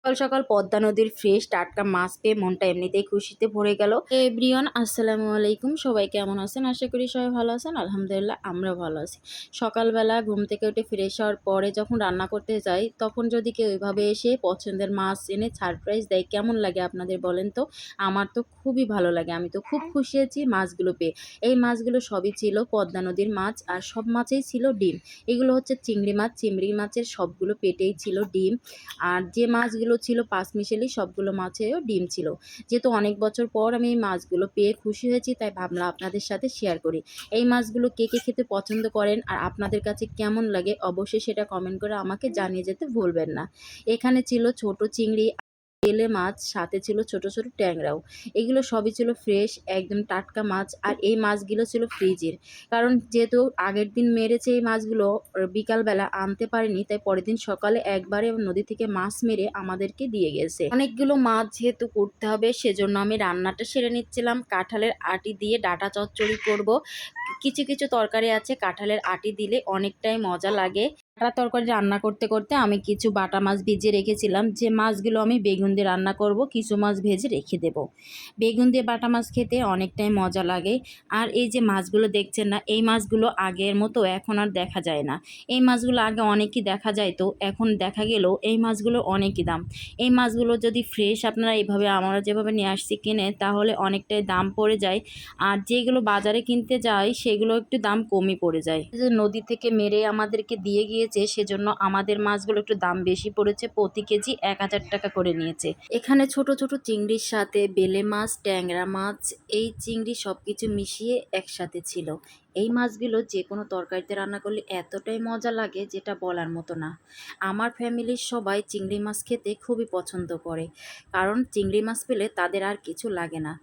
সকাল সকাল পদ্মা নদীর ফ্রেশ টাটকা মাছ পেয়ে মনটা এমনিতেই খুশিতে ভরে গেল। এভরিওয়ান, আসসালামু আলাইকুম। সবাই কেমন আছেন? আশা করি সবাই ভালো আছেন। আলহামদুলিল্লাহ, আমরা ভালো আছি। সকালবেলা ঘুম থেকে উঠে ফ্রেশ হওয়ার পরে যখন রান্না করতে যাই, তখন যদি কেউ এভাবে এসে পছন্দের মাছ এনে সারপ্রাইজ দেয়, কেমন লাগে আপনাদের বলেন তো? আমার তো খুবই ভালো লাগে। আমি তো খুব খুশি হয়েছি মাছগুলো পেয়ে। এই মাছগুলো সবই ছিল পদ্মা নদীর মাছ, আর সব মাছেই ছিল ডিম। এগুলো হচ্ছে চিংড়ি মাছ। চিংড়ি মাছের সবগুলো পেটেই ছিল ডিম। আর যে মাছগুলো ছিল পাঁচমিশালি, সবগুলো মাছেও ডিম ছিল। যেহেতু অনেক বছর পর আমি এই মাছগুলো পেয়ে খুশি হয়েছি, তাই ভাবলাম আপনাদের সাথে শেয়ার করি। এই মাছগুলো কে কে খেতে পছন্দ করেন আর আপনাদের কাছে কেমন লাগে, অবশ্যই সেটা কমেন্ট করে আমাকে জানিয়ে যেতে ভুলবেন না। এখানে ছিল ছোট চিংড়ি, বেলে মাছ, সাথে ছিল ছোট ছোট ট্যাংরাও। এগুলো সবই ছিল ফ্রেশ, একদম টাটকা মাছ। আর এই মাছগুলো ছিল ফ্রিজের, কারণ যেহেতু আগের দিন মেরেছে এই মাছগুলো, বিকালবেলা আনতে পারেনি, তাই পরের দিন সকালে একবারে নদী থেকে মাছ মেরে আমাদেরকে দিয়ে গেছে। অনেকগুলো মাছ যেহেতু করতে হবে, সেজন্য আমি রান্নাটা সেরে নিচ্ছিলাম। কাঁঠালের আটি দিয়ে ডাঁটা চচ্চড়ি করব। কিছু কিছু তরকারি আছে কাঁঠালের আটি দিলে অনেকটাই মজা লাগে। ডাঁটা তরকারি রান্না করতে করতে আমি কিছু বাটা মাছ ভিজিয়ে রেখেছিলাম, যে মাছগুলো আমি বেগুন দিয়ে রান্না করব, কিছু মাছ ভেজে রেখে দেব। বেগুন দিয়ে বাটা মাছ খেতে অনেকটাই মজা লাগে। আর এই যে মাছগুলো দেখছেন না, এই মাছগুলো আগের মতো এখন আর দেখা যায় না। এই মাছগুলো আগে অনেকই দেখা যায়, তো এখন দেখা গেলেও এই মাছগুলো অনেকই দাম। এই মাছগুলো যদি ফ্রেশ আপনারা এভাবে আমরা যেভাবে নিয়ে আসছি কিনে, তাহলে অনেকটাই দাম পড়ে যায়। আর যেগুলো বাজারে কিনতে যাই সেগুলো একটু দাম কমই পড়ে যায়। যে নদী থেকে মেরে আমাদেরকে দিয়ে গিয়েছে, সেজন্য আমাদের মাছগুলো একটু দাম বেশি পড়েছে। প্রতি কেজি ১,০০০ টাকা করে নিয়েছে। এখানে ছোট ছোট চিংড়ির সাথে বেলে মাছ, ট্যাংরা মাছ, এই চিংড়ি সব কিছু মিশিয়ে একসাথে ছিল। এই মাছগুলো যে কোনো তরকারিতে রান্না করলে এতটাই মজা লাগে, যেটা বলার মতো না। আমার ফ্যামিলির সবাই চিংড়ি মাছ খেতে খুবই পছন্দ করে, কারণ চিংড়ি মাছ পেলে তাদের আর কিছু লাগে না।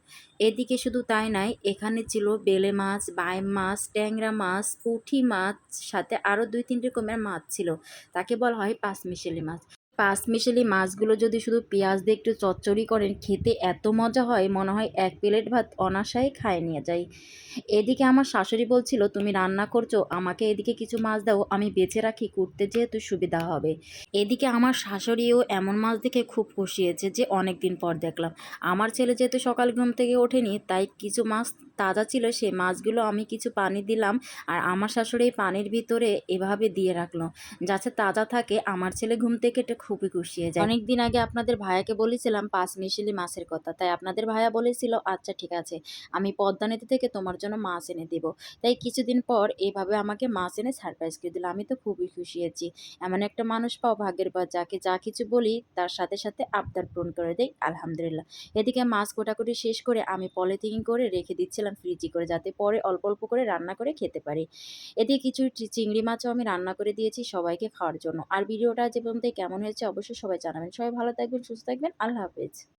এদিকে শুধু তাই নয়, এখানে ছিল বেলে মাছ, বাইম মাছ, ট্যাংরা মাছ, পুঁটি মাছ, সাথে আরও ২-৩ রকমের মাছ ছিল। তাকে বলা হয় পাঁচমিশালি মাছ। পাঁচমিশালি মাছগুলো যদি শুধু পেঁয়াজ দিয়ে একটু চচ্চড়ি করেন, খেতে এত মজা হয়, মনে হয় ১ প্লেট ভাত অনায়াসেই খায় নিয়ে যাই। এদিকে আমার শাশুড়ি বলছিল, তুমি রান্না করছো, আমাকে এদিকে কিছু মাছ দাও, আমি বেছে রাখি, কুটতে যেহেতু সুবিধা হবে। এদিকে আমার শাশুড়িও এমন মাছ দেখে খুব খুশি হয়েছে, যে অনেক দিন পর দেখলাম। আমার ছেলে যেহেতু সকাল ঘুম থেকে ওঠেনি, তাই কিছু মাছ তাজা ছিল, সেই মাছগুলো আমি কিছু পানি দিলাম, আর আমার শাশুড়ি এই পানির ভিতরে এভাবে দিয়ে রাখলো, যাতে তাজা থাকে। আমার ছেলে ঘুম থেকে এটা খুবই খুশি হয়ে যায়। অনেক দিন আগে আপনাদের ভাইয়াকে বলেছিলাম পাঁচমিশালি মাছের কথা, তাই আপনাদের ভাইয়া বলেছিল, আচ্ছা ঠিক আছে, আমি পদ্মা নদী থেকে তোমার জন্য মাছ এনে দেব। তাই কিছুদিন পর এভাবে আমাকে মাছ এনে সারপ্রাইজ করে দিল। আমি তো খুবই খুশি হয়েছি। এমন একটা মানুষ পাওয়া ভাগ্যের, পর যাকে যা কিছু বলি তার সাথে সাথে আবদার পূরণ করে দেয়, আলহামদুলিল্লাহ। এদিকে মাছ কোটাকুটি শেষ করে আমি পলিথিন করে রেখে দিচ্ছিলাম ফ্রিজে করে, যাতে পরে অল্প অল্প করে রান্না করে খেতে পারি। এদিকে কিছু চিংড়ি মাছও আমি রান্না করে দিয়েছি সবাইকে খাওয়ার জন্য। আর ভিডিওটা যে পর্যন্ত কেমন হয়েছে অবশ্যই সবাই জানাবেন। সবাই ভালো থাকবেন, সুস্থ থাকবেন। আল্লাহ হাফেজ।